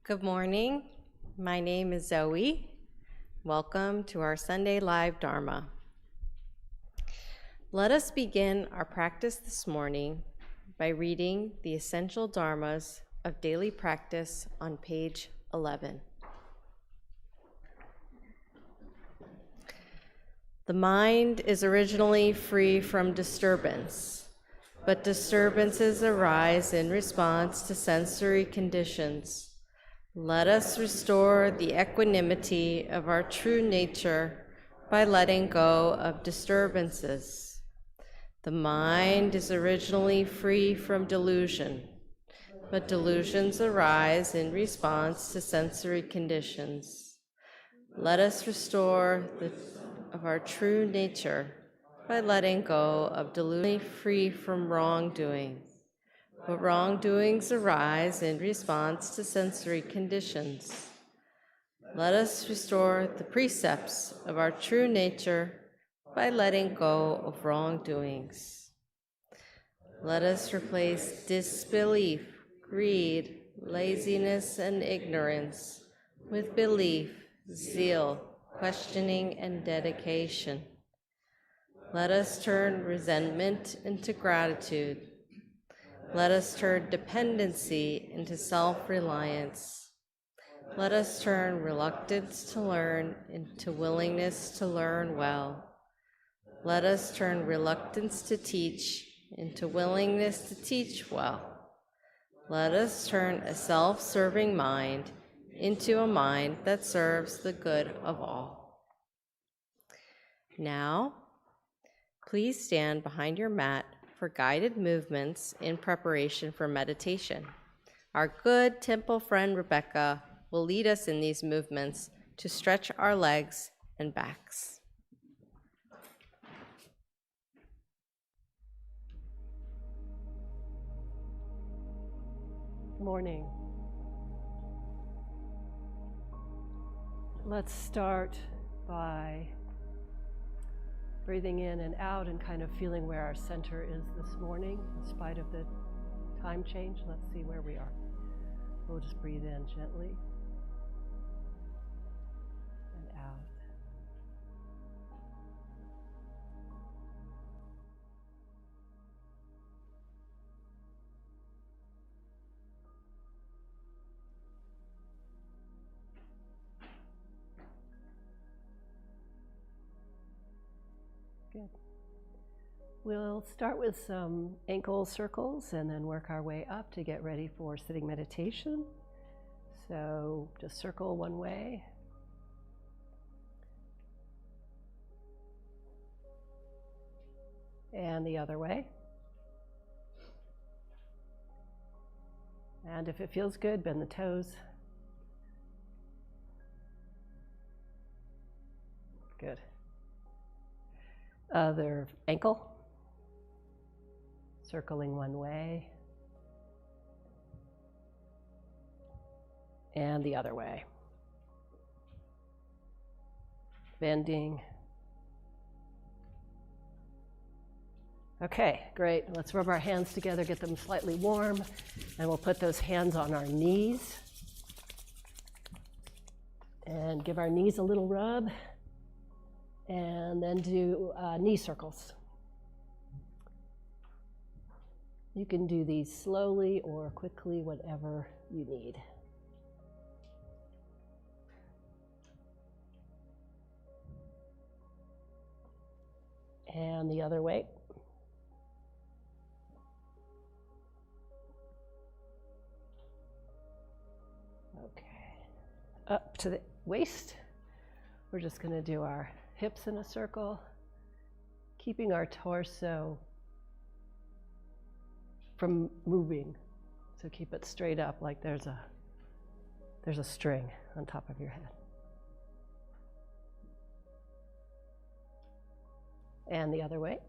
Good morning. My name is Zoe. Welcome to our Sunday Live Dharma. Let us begin our practice this morning by reading the Essential Dharmas of Daily Practice on page 11. The mind is originally free from disturbance, but disturbances arise in response to sensory conditions. Let us restore the equanimity of our true nature by letting go of disturbances. The mind is originally free from delusion, but delusions arise in response to sensory conditions. Let us restore of our true nature by letting go of delusion free from wrongdoing. But wrongdoings arise in response to sensory conditions. Let us restore the precepts of our true nature by letting go of wrongdoings. Let us replace disbelief, greed, laziness, and ignorance with belief, zeal, questioning, and dedication. Let us turn resentment into gratitude. Let us turn dependency into self-reliance. Let us turn reluctance to learn into willingness to learn well. Let us turn reluctance to teach into willingness to teach well. Let us turn a self-serving mind into a mind that serves the good of all. Now, please stand behind your mat for guided movements in preparation for meditation. Our good temple friend Rebecca will lead us in these movements to stretch our legs and backs. Good morning. Let's start by breathing in and out and kind of feeling where our center is this morning. In spite of the time change, let's see where we are. We'll just breathe in gently and out. Good. We'll start with some ankle circles and then work our way up to get ready for sitting meditation. So just circle one way. And the other way. And if it feels good, bend the toes. Good. Other ankle. Circling one way. And the other way. Bending. Okay, great. Let's rub our hands together, get them slightly warm, and we'll put those hands on our knees. And give our knees a little rub. And then do knee circles. You can do these slowly or quickly, whatever you need. And the other way. Okay. Up to the waist. We're just going to do our hips in a circle, keeping our torso from moving. So keep it straight up like there's a string on top of your head. And the other way.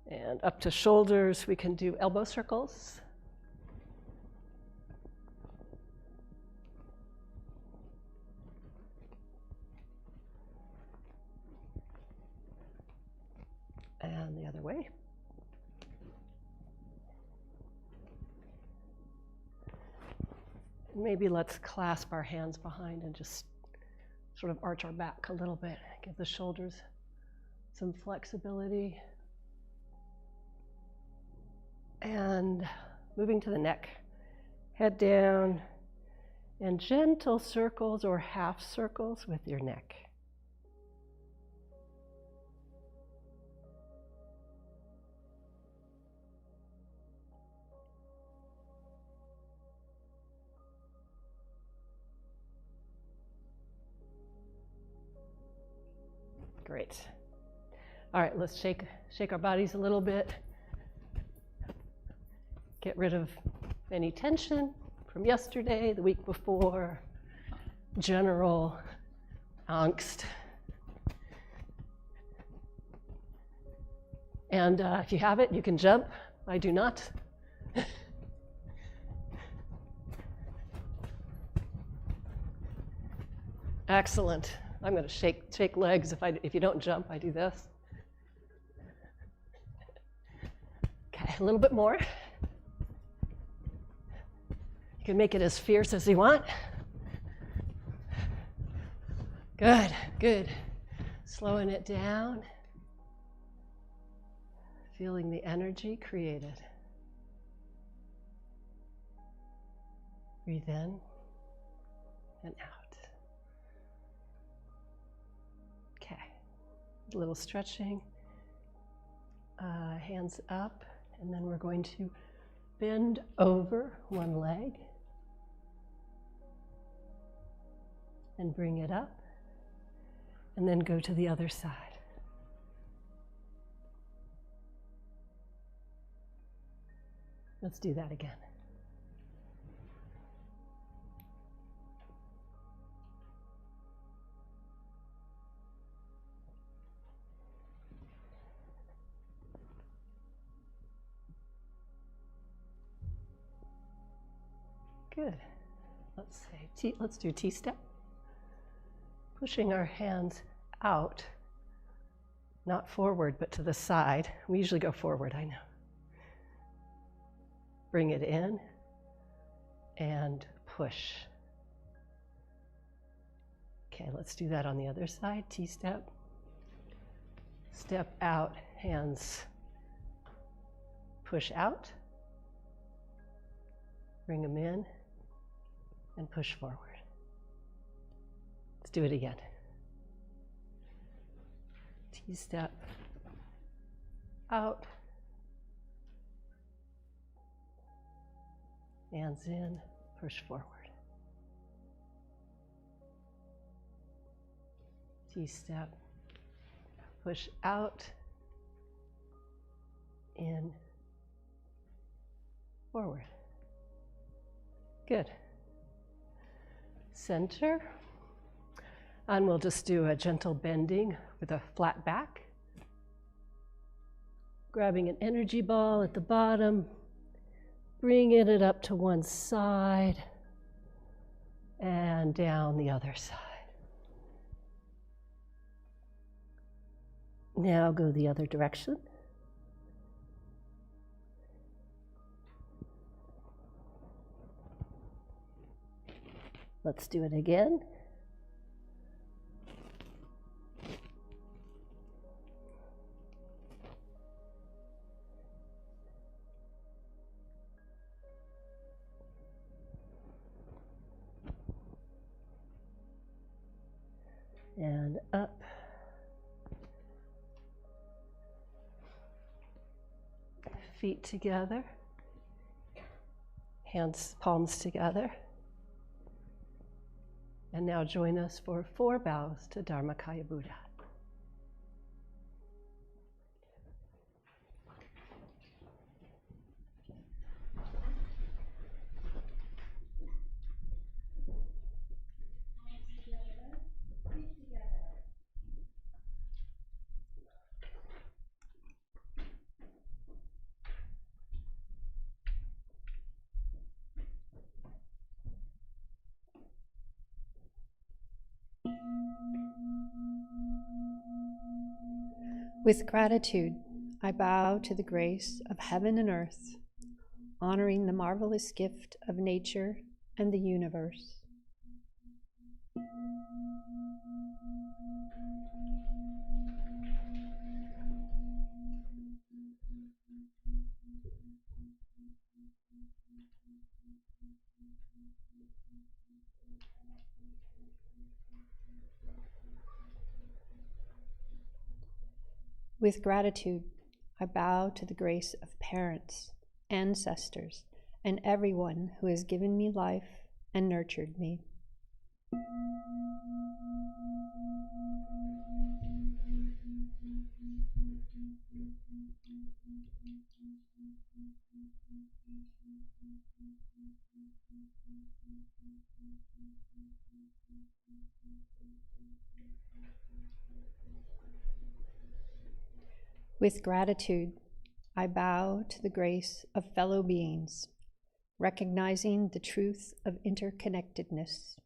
And up to shoulders, we can do elbow circles. And the other way. Maybe let's clasp our hands behind and just sort of arch our back a little bit. Give the shoulders some flexibility. And moving to the neck. Head down and gentle circles or half circles with your neck. Great. All right, let's shake our bodies a little bit. Get rid of any tension from yesterday, the week before, general angst. And if you have it, you can jump. I do not. Excellent. I'm going to shake legs. If you don't jump, I do this. Okay, a little bit more. You can make it as fierce as you want. Good, good. Slowing it down. Feeling the energy created. Breathe in and out. Okay, a little stretching. Hands up, and then we're going to bend over one leg and bring it up, and then go to the other side. Let's do that again. Good. Let's do T-step. Pushing our hands out, not forward, but to the side. We usually go forward, I know. Bring it in and push. Okay, let's do that on the other side. T-step. Step out, hands push out. Bring them in and push forward. Let's do it again. T-step out. Hands in, push forward. T-step, push out, in, forward. Good. Center. And we'll just do a gentle bending with a flat back. Grabbing an energy ball at the bottom, bringing it up to one side and down the other side. Now go the other direction. Let's do it again. And up. Feet together. Hands, palms together. And now join us for 4 bows to Dharmakaya Buddha. With gratitude, I bow to the grace of heaven and earth, honoring the marvelous gift of nature and the universe. With gratitude, I bow to the grace of parents, ancestors, and everyone who has given me life and nurtured me. With gratitude, I bow to the grace of fellow beings, recognizing the truth of interconnectedness.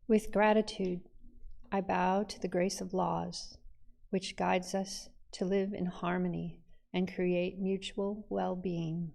With gratitude, I bow to the grace of laws, which guides us to live in harmony and create mutual well-being.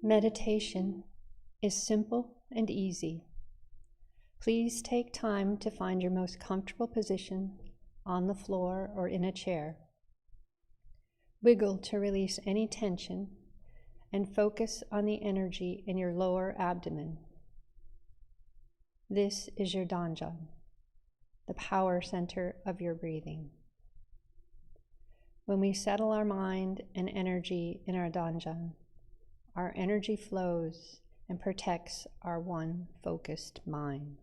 Meditation is simple and easy. Please take time to find your most comfortable position on the floor or in a chair. Wiggle to release any tension and focus on the energy in your lower abdomen. This is your Danjan, the power center of your breathing. When we settle our mind and energy in our Danjan, our energy flows and protects our one focused mind.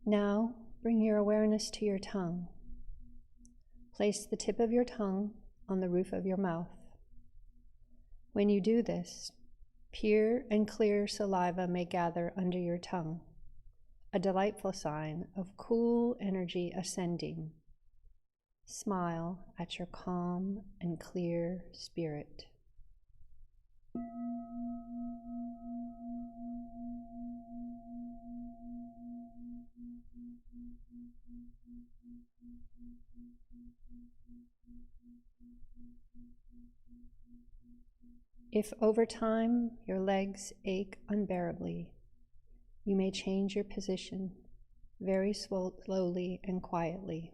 Now, bring your awareness to your tongue. Place the tip of your tongue on the roof of your mouth. When you do this, pure and clear saliva may gather under your tongue, a delightful sign of cool energy ascending. Smile at your calm and clear spirit. If over time your legs ache unbearably, you may change your position very slowly and quietly.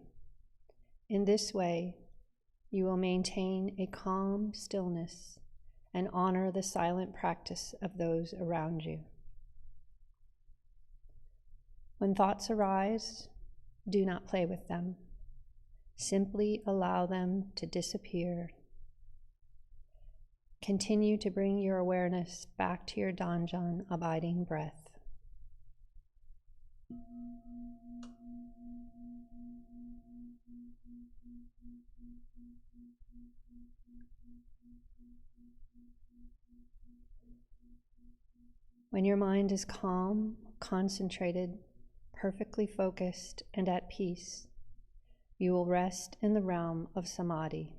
In this way, you will maintain a calm stillness and honor the silent practice of those around you. When thoughts arise, do not play with them. Simply allow them to disappear. Continue to bring your awareness back to your Danjan abiding breath. When your mind is calm, concentrated, perfectly focused, and at peace, you will rest in the realm of samadhi,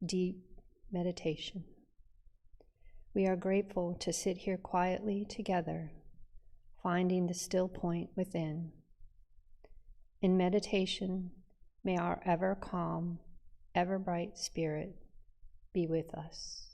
deep meditation. We are grateful to sit here quietly together, finding the still point within. In meditation, may our ever calm, ever bright spirit be with us.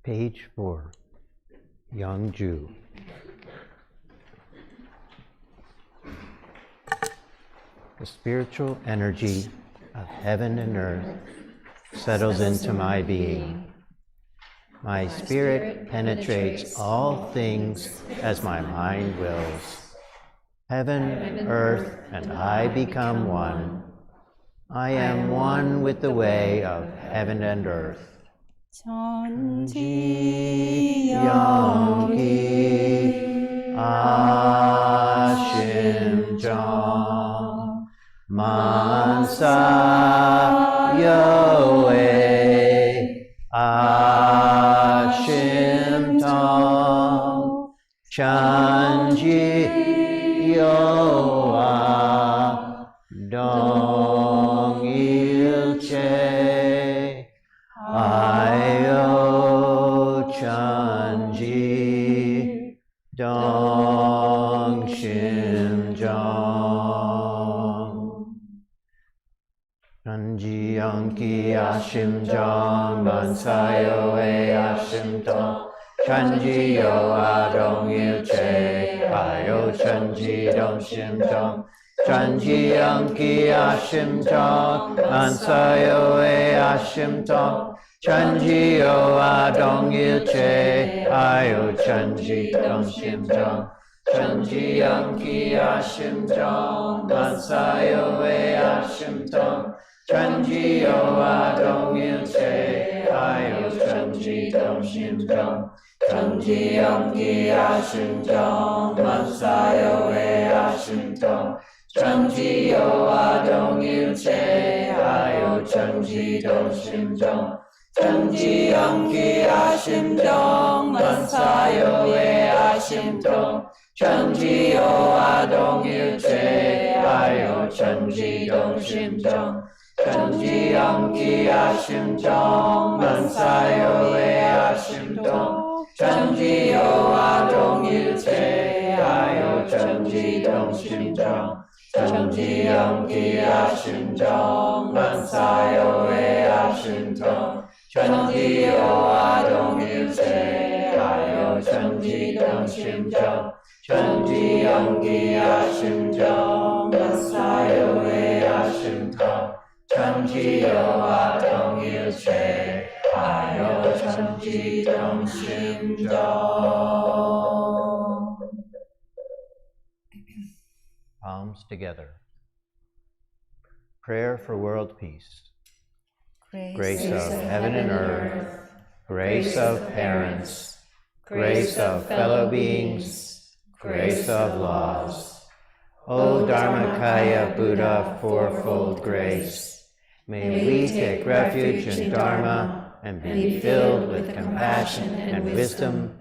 Page 4, Young Jew. The spiritual energy of heaven and earth settles into my being. My spirit penetrates all things as my mind wills. Heaven, earth, and I become one. I am one with the way of heaven and earth. Chanji Yongki Ashim Jong Mansa Yoe Ashim Tong Chanji Yoa Dong Ilche Ayo Chanji Dong Shim Jong Chanji Yongki Ashim Jong Mansayo E Ashim Tong Chanji Yo Adong Ilche Ayo Chanji Dong Shim Jong Chanji Yongki Ashim Jong Mansayo E Ashim Tong Chanji Yo Adong Ilche Ayo Chanji Dong Shim Jong Chanji Yongki Ashim Jong Mansayo E Ashim Tong Chanji Yo Adong Ilche Ayo Chanji Dong Shim Jong Chanji Yongki Ashim Jong Mansayo E Ashim Tong Chanji Yo Adong Ilche Ayo Chanji Dong Shim Jong Chanji Yongki Ashim Jong Mansayo E Ashim Tong Chanji Yo Adong Ilche Ayo Chanji Dong Shim Jong Chanji Yongki Ashim Jong Mansayo E Ashim Tong Chanji Yo Adong Ilche Ayo Chanji Dong Shim Jong Chanji Yongki Ashim Jong Mansayo E Ashim Tong Chanji Yo Adong Ilche Ayo Chanji Dong Shim Jong Chanji Yongki Ashim Jong Mansayo E Ashim Tong Chanji Yo Adong Ilche Ayo Chanji Dong Shim Jong. Palms together. Prayer for world peace. Grace of heaven and earth, grace of parents, grace of fellow beings, grace of laws. O Dharmakaya Buddha fourfold grace, may we take refuge in Dharma and be filled with compassion and wisdom.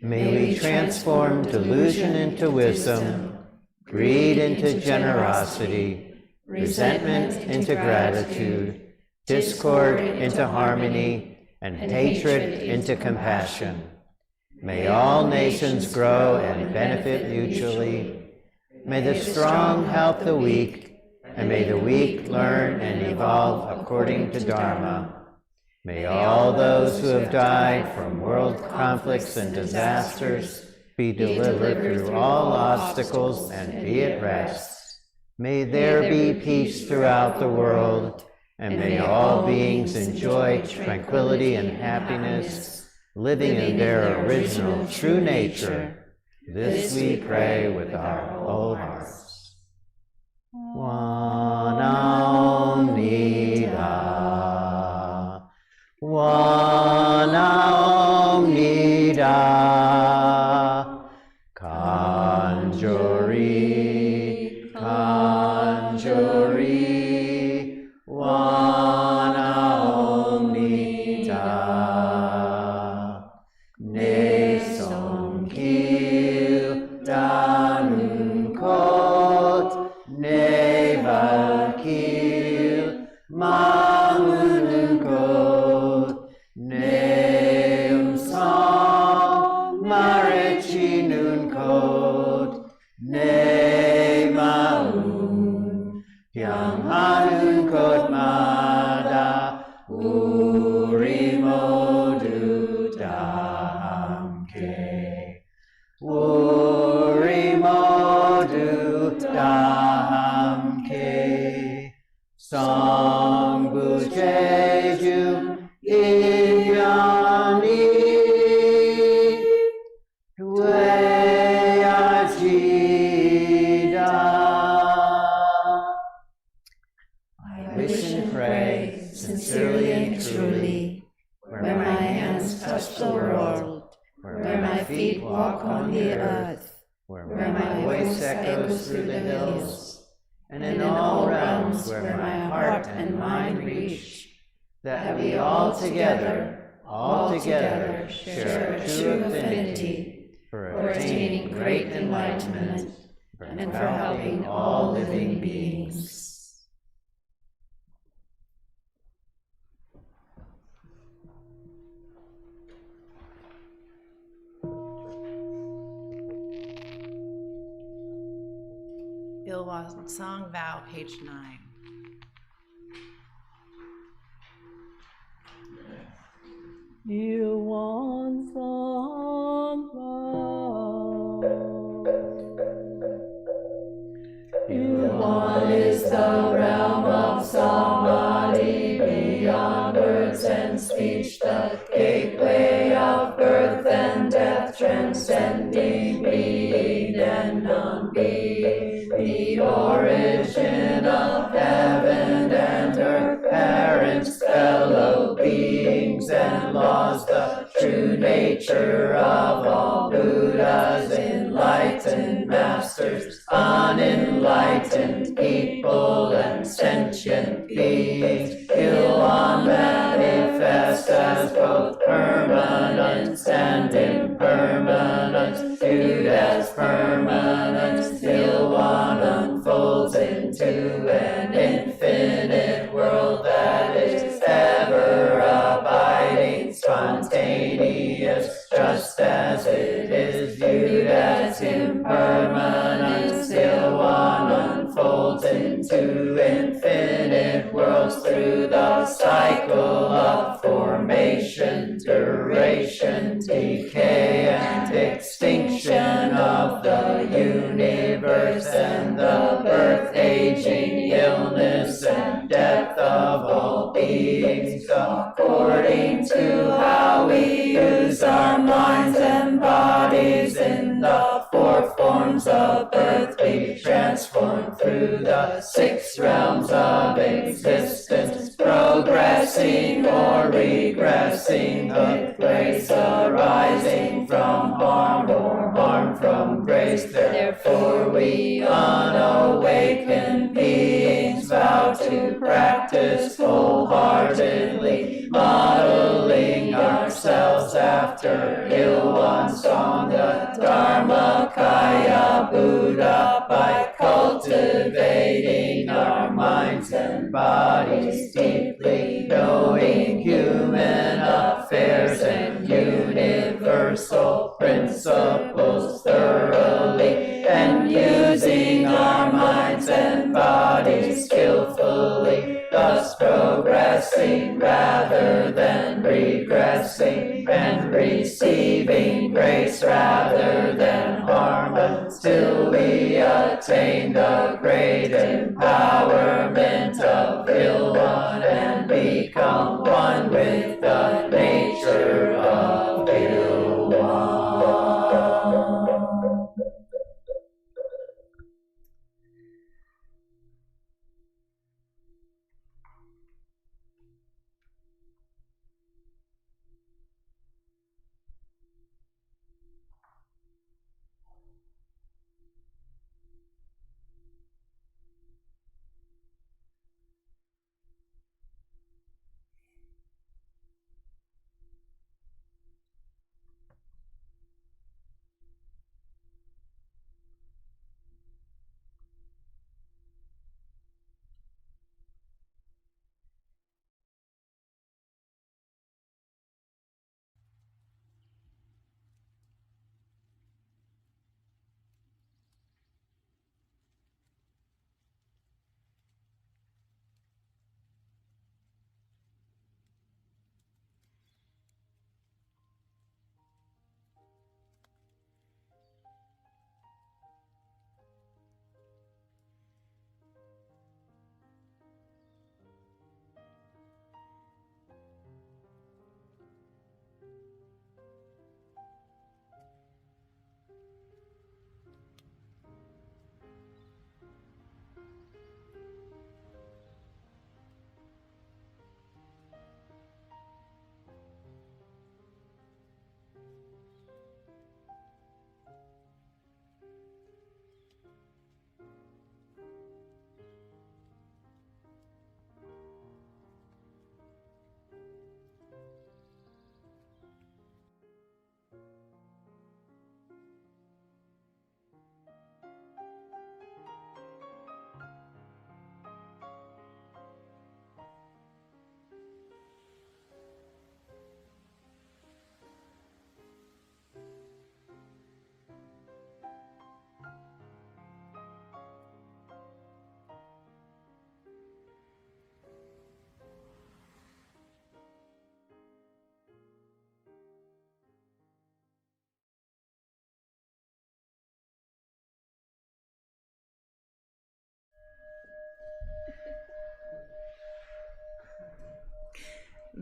May we transform delusion into wisdom, greed into generosity, resentment into gratitude, discord into harmony, and hatred into compassion. May all nations grow and benefit mutually. May the strong help the weak, and may the weak learn and evolve according to Dharma. May all those who have died from world conflicts and disasters be delivered through all obstacles and be at rest. May there be peace throughout the world, and may all beings enjoy tranquility and happiness, living in their original true nature. This we pray with our whole hearts. Won Aum Nida, Won Aum Nida, Kanjori, Kanjori, Won Aum Nida, Ne Song Kil Danun Kot, Ne Val Kil Mangun Kot, touch the world, where my feet walk on the earth, where where my voice echoes through the hills, and in all realms where my heart and mind reach, that we all together, share a true affinity for attaining great enlightenment and for helping all living beings. Ilwan Song Vow, page 9. Ilwan Song Vow. Ilwan is the realm of samadhi beyond words and speech, the gateway of birth and death, transcending being and non-being, the origin of heaven and earth, parents, fellow beings and laws, the true nature of all Buddhas, enlightened masters, unenlightened people, and sentient beings. Ilwan manifest as both permanence and impermanence, viewed as permanence. Ilwan unfolds into an infinite world that is ever abiding, spontaneous, just as it is viewed as impermanence. Ilwan unfolds into infinite worlds through the cycle of formation, duration, decay, and extinction of the universe, and the birth, aging, illness, and death of all beings, according to how we use our minds and bodies. In the four forms of birth, we transform through the 6 realms of existence, progressing or regressing, with grace arising from harm or harm from grace. Therefore we unawakened beings vow to practice wholeheartedly, modeling ourselves after Ilwan Song, the Dharmakaya Buddha, by cultivating our minds and bodies deeply, knowing human affairs and universal principles thoroughly, and using our minds and bodies skillfully, thus progressing rather than regressing, and receiving grace rather than harm, until we attain the great empowerment of Ilwan and become one with the nature of Ilwan.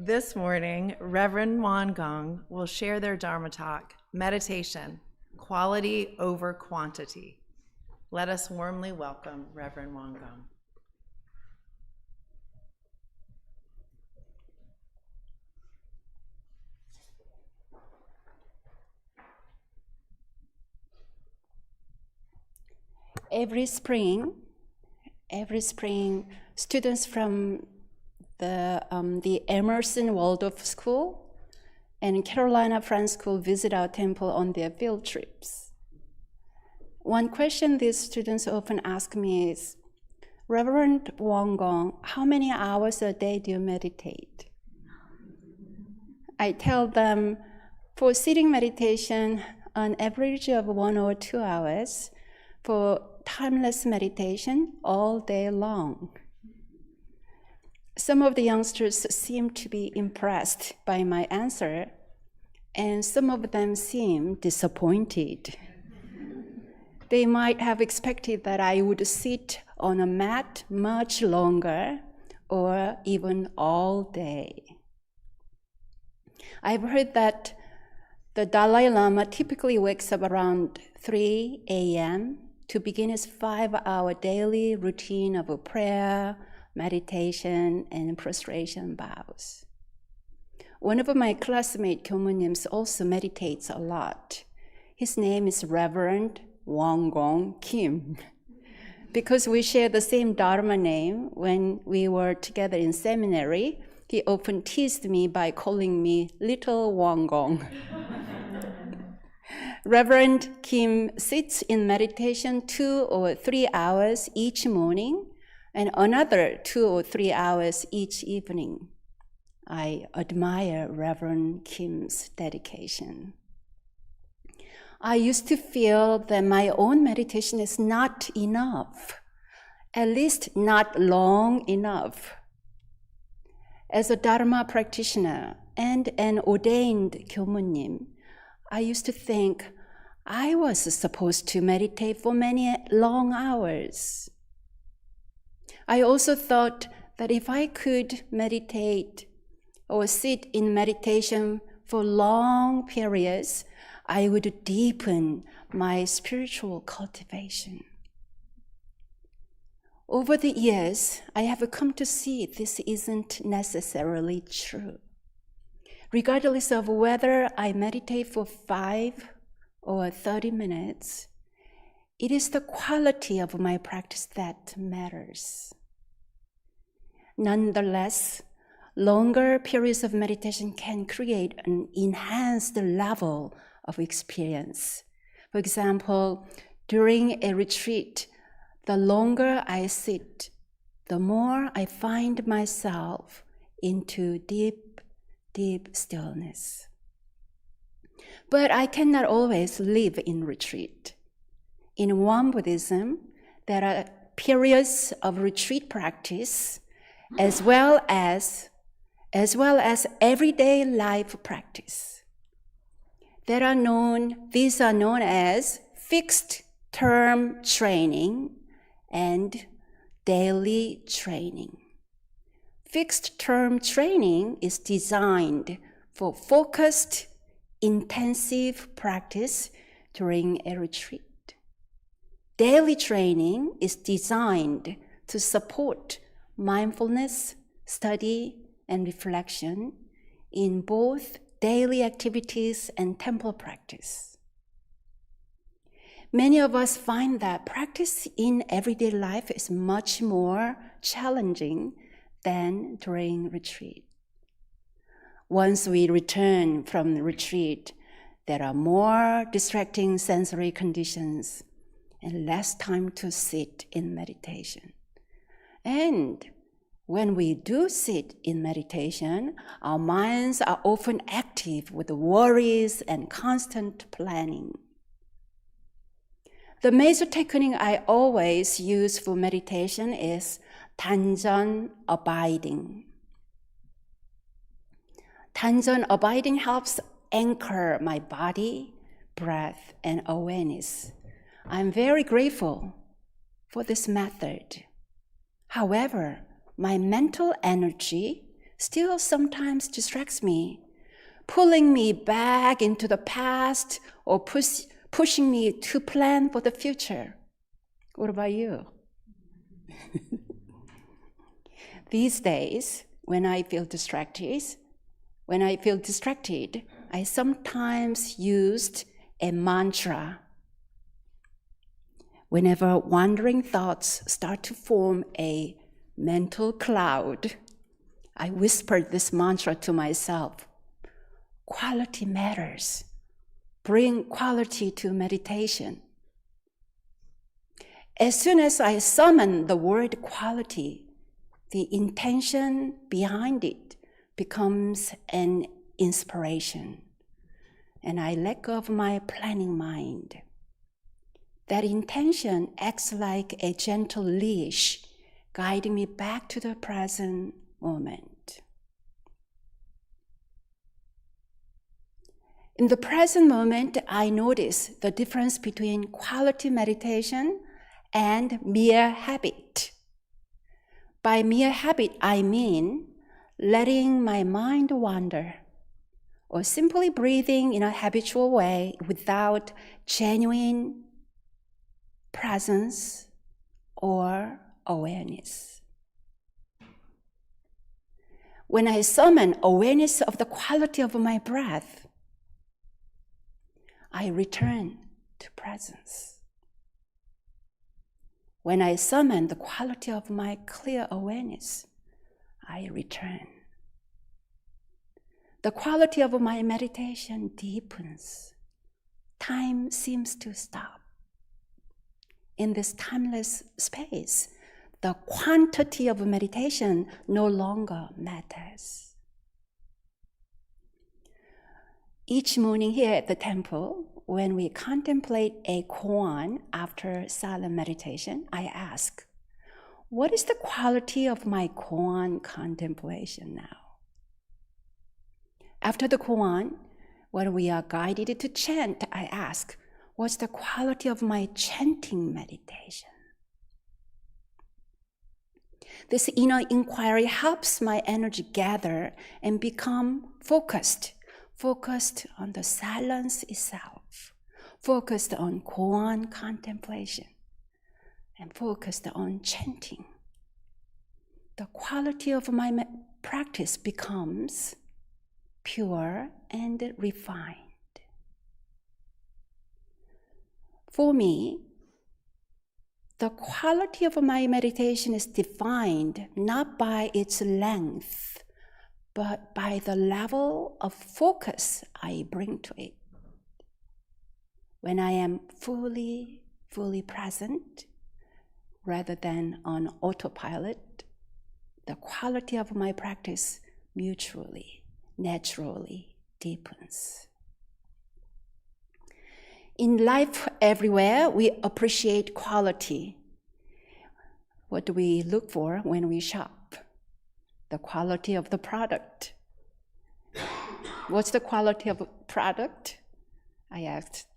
This morning, Reverend Won Gong will share their Dharma Talk, Meditation, Quality over Quantity. Let us warmly welcome Reverend Won Gong. Every spring, students from the Emerson Waldorf School and Carolina Friends School visit our temple on their field trips. One question these students often ask me is, Reverend Won Gong, how many hours a day do you meditate? I tell them, for sitting meditation, an average of 1 or 2 hours, for timeless meditation all day long. Some of the youngsters seem to be impressed by my answer, and some of them seem disappointed. They might have expected that I would sit on a mat much longer or even all day. I've heard that the Dalai Lama typically wakes up around 3 a.m. to begin his 5-hour daily routine of prayer, meditation, and prostration bows. One of my classmate Kyomunims also meditates a lot. His name is Reverend Won Gong Kim. Because we share the same Dharma name when we were together in seminary, he often teased me by calling me Little Won Gong. Reverend Kim sits in meditation 2 or 3 hours each morning and another 2 or 3 hours each evening. I admire Reverend Kim's dedication. I used to feel that my own meditation is not enough, at least not long enough. As a Dharma practitioner and an ordained Kyomunim, I used to think I was supposed to meditate for many long hours. I also thought that if I could meditate or sit in meditation for long periods, I would deepen my spiritual cultivation. Over the years, I have come to see this isn't necessarily true. Regardless of whether I meditate for 5 or 30 minutes, it is the quality of my practice that matters. Nonetheless, longer periods of meditation can create an enhanced level of experience. For example, during a retreat, the longer I sit, the more I find myself into deep, deep stillness. But I cannot always live in retreat. In Won Buddhism, there are periods of retreat practice as well as everyday life practice. These are known as fixed term training and daily training. Fixed term training is designed for focused, intensive practice during a retreat. Daily training is designed to support mindfulness, study, and reflection in both daily activities and temple practice. Many of us find that practice in everyday life is much more challenging than during retreat. Once we return from the retreat, there are more distracting sensory conditions and less time to sit in meditation. And when we do sit in meditation, our minds are often active with worries and constant planning. The major technique I always use for meditation is Tanjan abiding. Tanjan abiding helps anchor my body, breath, and awareness. I'm very grateful for this method. However, my mental energy still sometimes distracts me, pulling me back into the past or pushing me to plan for the future. What about you? These days, when I feel distracted, I sometimes used a mantra. Whenever wandering thoughts start to form a mental cloud, I whispered this mantra to myself. Quality matters. Bring quality to meditation. As soon as I summon the word quality, the intention behind it becomes an inspiration, and I let go of my planning mind. That intention acts like a gentle leash, guiding me back to the present moment. In the present moment, I notice the difference between quality meditation and mere habit. By mere habit, I mean letting my mind wander, or simply breathing in a habitual way without genuine presence or awareness. When I summon awareness of the quality of my breath, I return to presence. When I summon the quality of my clear awareness, I return. The quality of my meditation deepens. Time seems to stop. In this timeless space, the quantity of meditation no longer matters. Each morning here at the temple, when we contemplate a koan after silent meditation, I ask, what is the quality of my koan contemplation now? After the koan, when we are guided to chant, I ask, what's the quality of my chanting meditation? This inner inquiry helps my energy gather and become focused on the silence itself, focused on koan contemplation, and focused on chanting. The quality of my practice becomes pure and refined. For me, the quality of my meditation is defined not by its length, but by the level of focus I bring to it. When I am fully present, rather than on autopilot, the quality of my practice mutually, naturally deepens. In life everywhere, we appreciate quality. What do we look for when we shop? The quality of the product. What's the quality of a product? I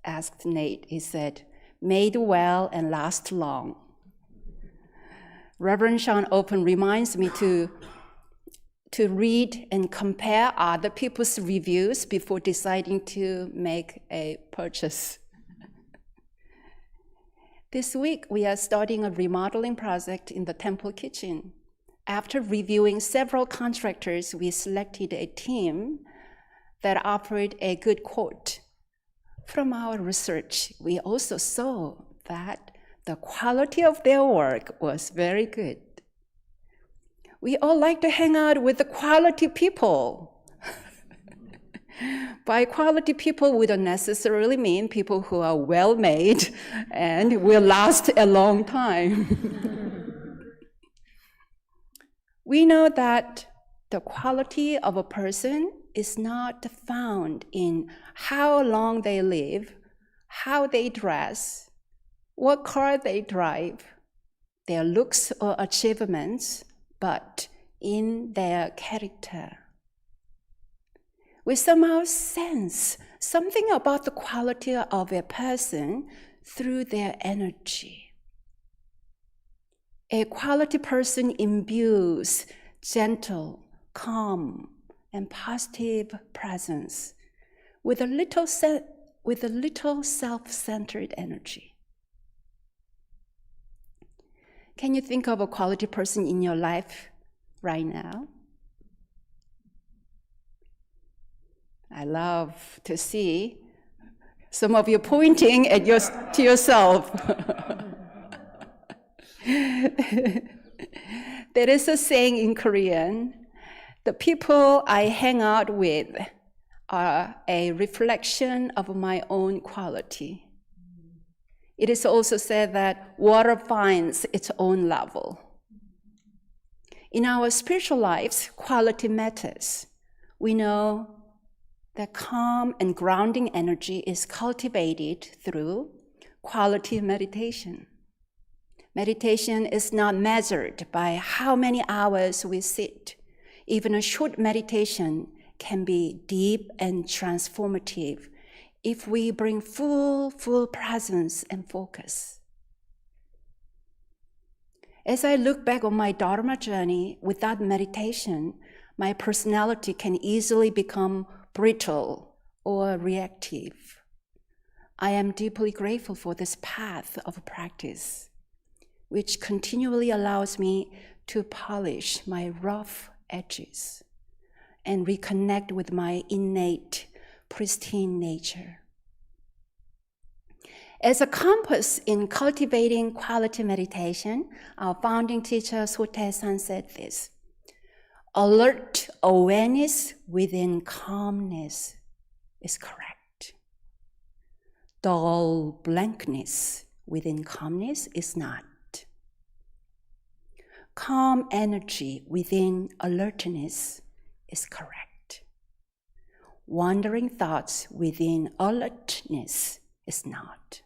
asked Nate. He said, made well and last long. Reverend Sean Open reminds me to read and compare other people's reviews before deciding to make a purchase. This week, we are starting a remodeling project in the temple kitchen. After reviewing several contractors, we selected a team that offered a good quote. From our research, we also saw that the quality of their work was very good. We all like to hang out with the quality people. By quality people, we don't necessarily mean people who are well-made and will last a long time. We know that the quality of a person is not found in how long they live, how they dress, what car they drive, their looks or achievements, but in their character. We somehow sense something about the quality of a person through their energy. A quality person imbues gentle, calm, and positive presence with a little self-centered energy. Can you think of a quality person in your life right now? I love to see some of you pointing at to yourself. There is a saying in Korean, the people I hang out with are a reflection of my own quality. It is also said that water finds its own level. In our spiritual lives, quality matters. We know that calm and grounding energy is cultivated through quality meditation. Meditation is not measured by how many hours we sit. Even a short meditation can be deep and transformative if we bring full presence and focus. As I look back on my Dharma journey, without meditation, my personality can easily become brittle or reactive. I am deeply grateful for this path of practice, which continually allows me to polish my rough edges and reconnect with my innate, pristine nature. As a compass in cultivating quality meditation, our founding teacher Sotae-san said this: alert awareness within calmness is correct. Dull blankness within calmness is not. Calm energy within alertness is correct. Wandering thoughts within alertness is not.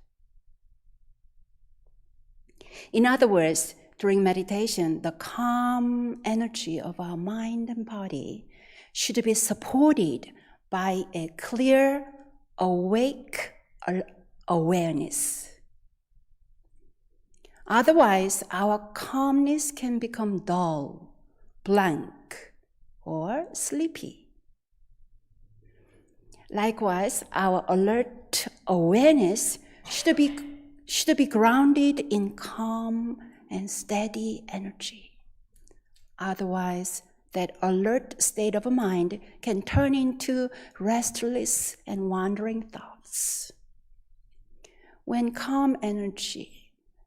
In other words, during meditation, the calm energy of our mind and body should be supported by a clear, awake awareness. Otherwise, our calmness can become dull, blank, or sleepy. Likewise, our alert awareness should be grounded in calm and steady energy. Otherwise, that alert state of mind can turn into restless and wandering thoughts. When calm energy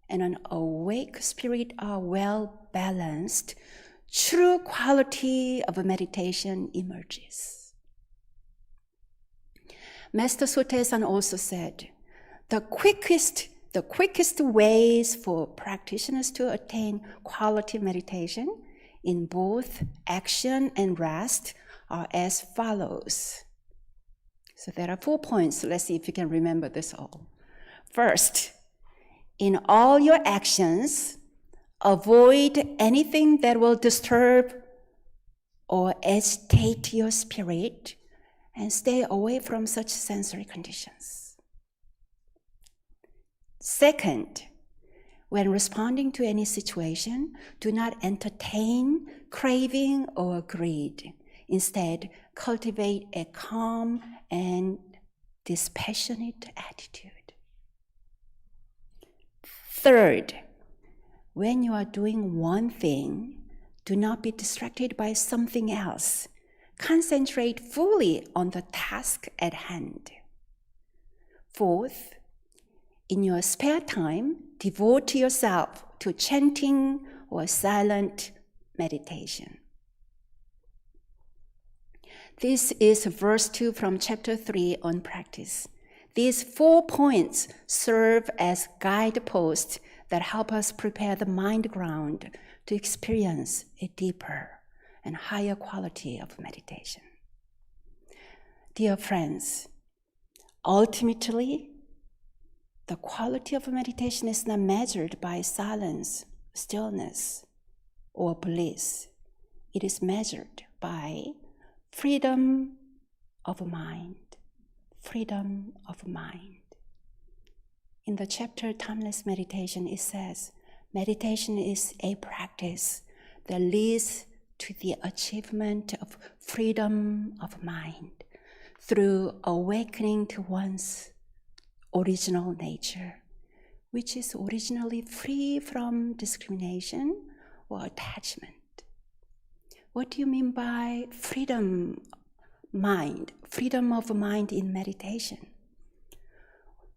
and an awake spirit are well balanced, true quality of meditation emerges. Master Sotae-san also said, the quickest ways for practitioners to attain quality meditation in both action and rest are as follows. So there are 4 points. Let's see if you can remember this all. First, in all your actions, avoid anything that will disturb or agitate your spirit and stay away from such sensory conditions. Second, when responding to any situation, do not entertain craving or greed. Instead, cultivate a calm and dispassionate attitude. Third, when you are doing one thing, do not be distracted by something else. Concentrate fully on the task at hand. Fourth, in your spare time, devote yourself to chanting or silent meditation. This is verse 2 from chapter 3 on practice. These 4 points serve as guideposts that help us prepare the mind ground to experience a deeper and higher quality of meditation. Dear friends, ultimately, the quality of meditation is not measured by silence, stillness, or bliss. It is measured by freedom of mind. Freedom of mind. In the chapter Timeless Meditation, it says, meditation is a practice that leads to the achievement of freedom of mind through awakening to one's original nature, which is originally free from discrimination or attachment. What do you mean by freedom of mind in meditation?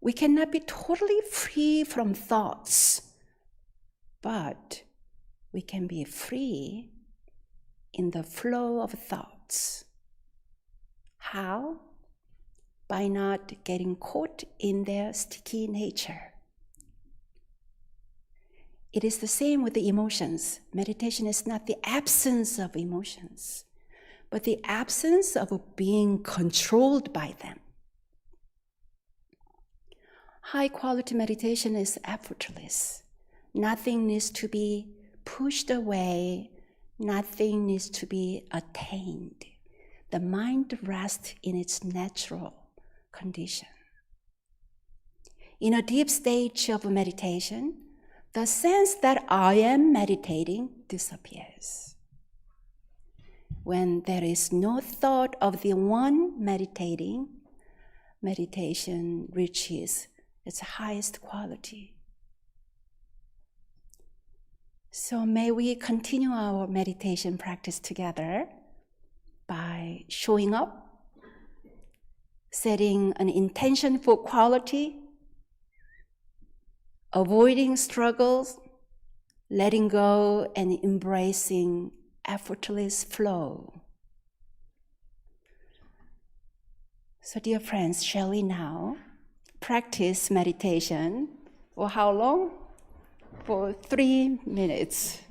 We cannot be totally free from thoughts, but we can be free in the flow of thoughts. How? By not getting caught in their sticky nature. It is the same with the emotions. Meditation is not the absence of emotions, but the absence of being controlled by them. High quality meditation is effortless. Nothing needs to be pushed away. Nothing needs to be attained. The mind rests in its natural condition. In a deep stage of meditation, the sense that I am meditating disappears. When there is no thought of the one meditating, meditation reaches its highest quality. So may we continue our meditation practice together by showing up, setting an intention for quality, avoiding struggles, letting go and embracing effortless flow. So dear friends, shall we now practice meditation for how long? For 3 minutes.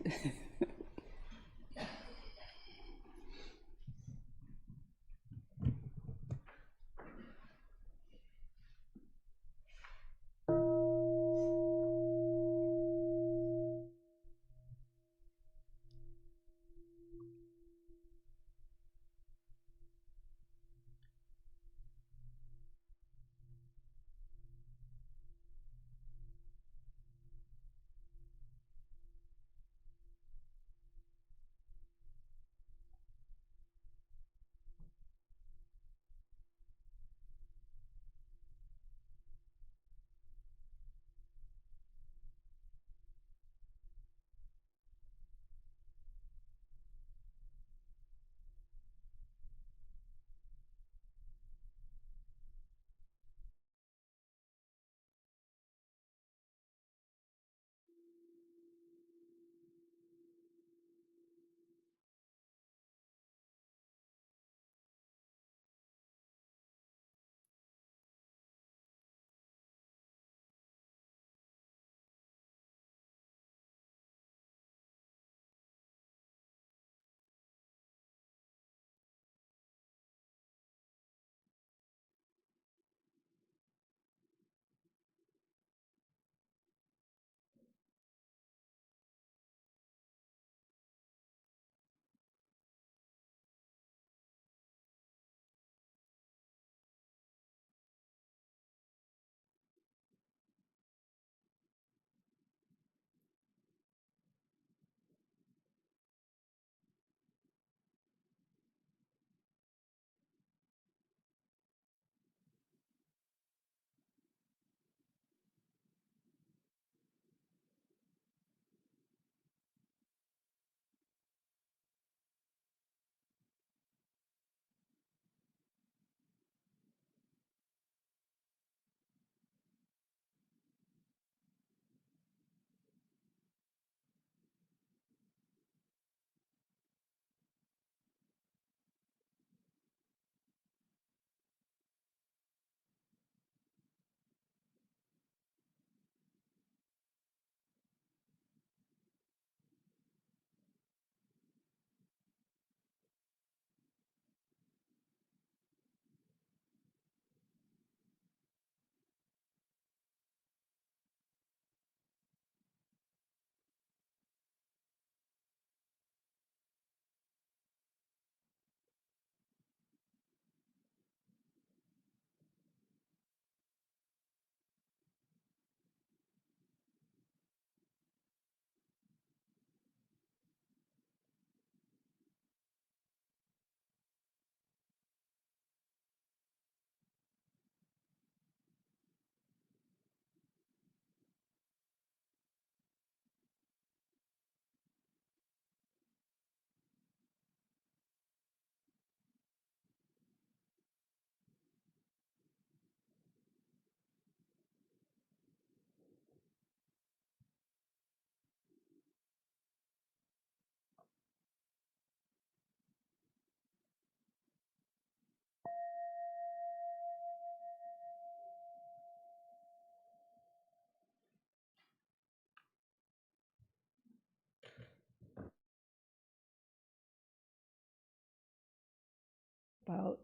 about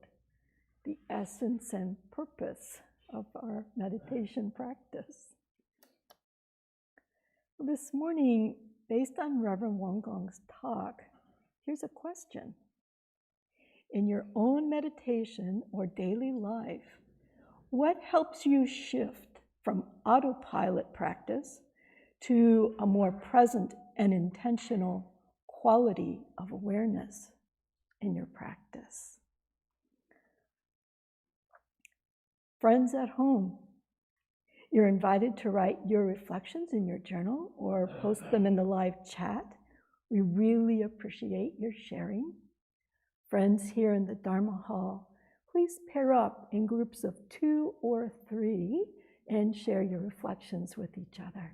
the essence and purpose of our meditation practice. Well, this morning, based on Reverend Won Gong's talk, here's a question. In your own meditation or daily life, what helps you shift from autopilot practice to a more present and intentional quality of awareness in your practice? Friends at home, you're invited to write your reflections in your journal or post them in the live chat. We really appreciate your sharing. Friends here in the Dharma Hall, please pair up in groups of 2 or 3 and share your reflections with each other.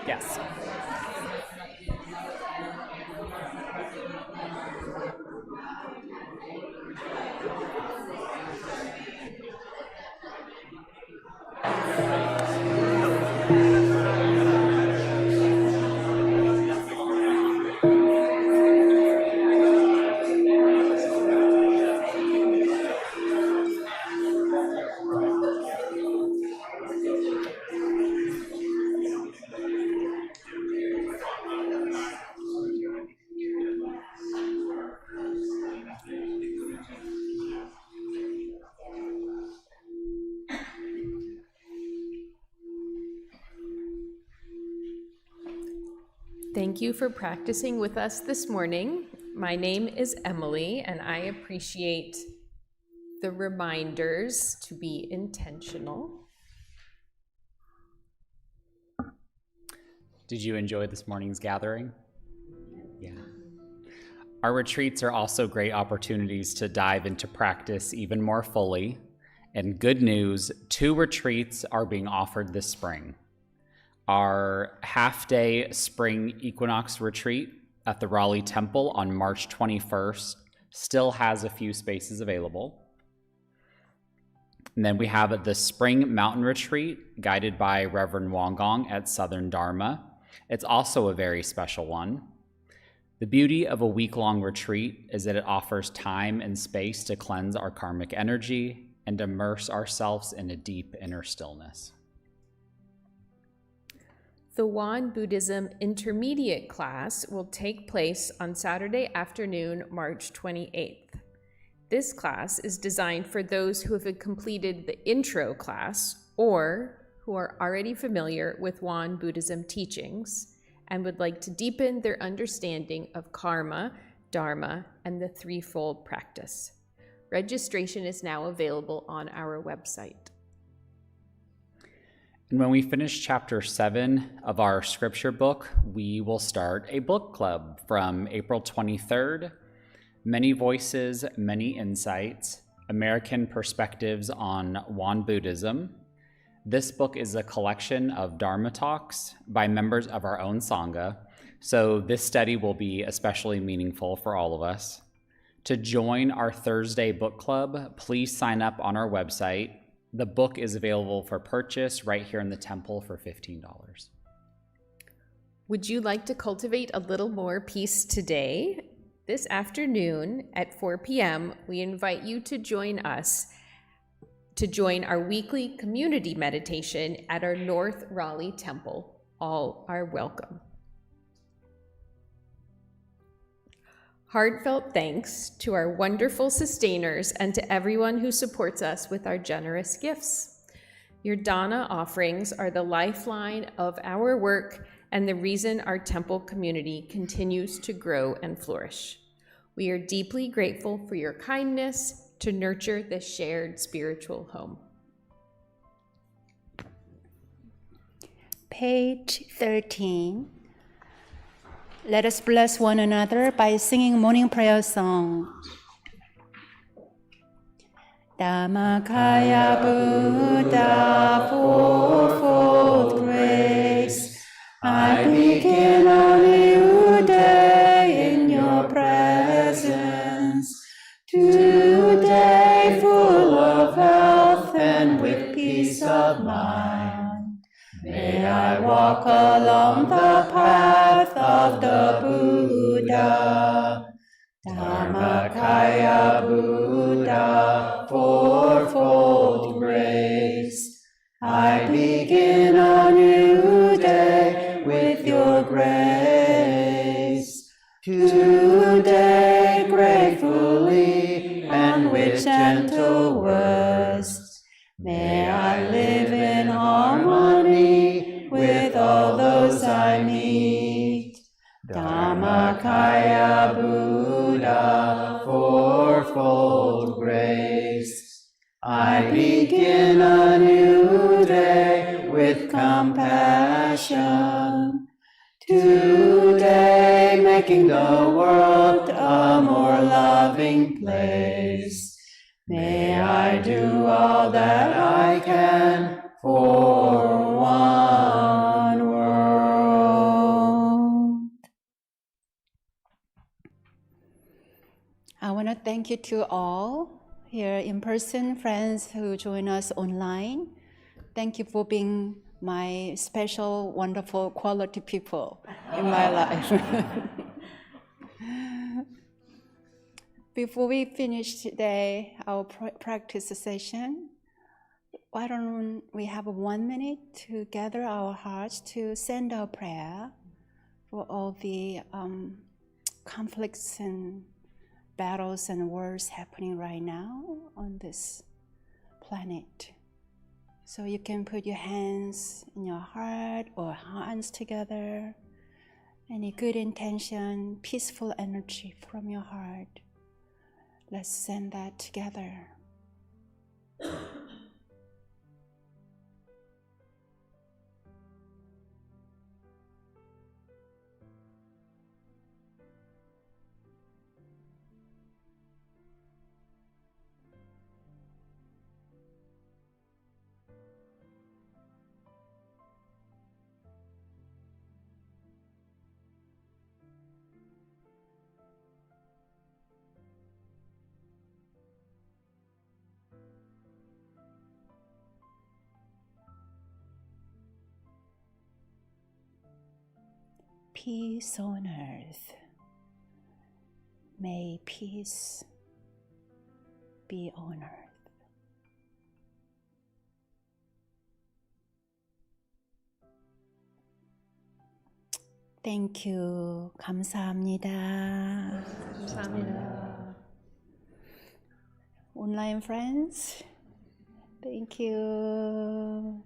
Yes. Thank you for practicing with us this morning. My name is Emily, and I appreciate the reminders to be intentional. Did you enjoy this morning's gathering? Yeah. Our retreats are also great opportunities to dive into practice even more fully. And good news, 2 retreats are being offered this spring. Our half-day spring equinox retreat at the Raleigh Temple on March 21st still has a few spaces available. And then we have the spring mountain retreat guided by Reverend Won Gong at Southern Dharma. It's also a very special one. The beauty of a week-long retreat is that it offers time and space to cleanse our karmic energy and immerse ourselves in a deep inner stillness. The Won Buddhism intermediate class will take place on Saturday afternoon, March 28th. This class is designed for those who have completed the intro class or who are already familiar with Won Buddhism teachings and would like to deepen their understanding of karma, dharma, and the threefold practice. Registration is now available on our website. And when we finish chapter 7 of our scripture book, we will start a book club from April 23rd. Many Voices, Many Insights, American Perspectives on Won Buddhism. This book is a collection of Dharma talks by members of our own Sangha, so this study will be especially meaningful for all of us. To join our Thursday book club, please sign up on our website. The book is available for purchase right here in the temple for $15. Would you like to cultivate a little more peace today? This afternoon at 4 p.m., we invite you to join us to join our weekly community meditation at our North Raleigh Temple. All are welcome. Heartfelt thanks to our wonderful sustainers and to everyone who supports us with our generous gifts. Your dana offerings are the lifeline of our work and the reason our temple community continues to grow and flourish. We are deeply grateful for your kindness to nurture this shared spiritual home. Page 13. Let us bless one another by singing morning prayer song. Dhammakaya Buddha, fourfold grace, I begin a new day in your presence. Today full of health and with peace of mind, may I walk along the path of the Buddha. Dhammakaya Buddha, fourfold grace, I begin a new day with your grace. Today gratefully and with gentle words, may I live in harmony with all those I meet. Dhammakaya Buddha, fourfold grace, I begin a new day with compassion. Today making the world a more loving place. May I do all that I can for one world. I want to thank you to all here in person, friends who join us online. Thank you for being my special, wonderful, quality people in my life. Before we finish today, our practice session, why don't we have 1 minute to gather our hearts to send our prayer for all the conflicts and battles and wars happening right now on this planet. So you can put your hands in your heart or hands together Any good intention, peaceful energy from your heart. Let's send that together. Peace on earth. May peace be on earth. Thank you. 감사합니다. 감사합니다. Online friends, thank you.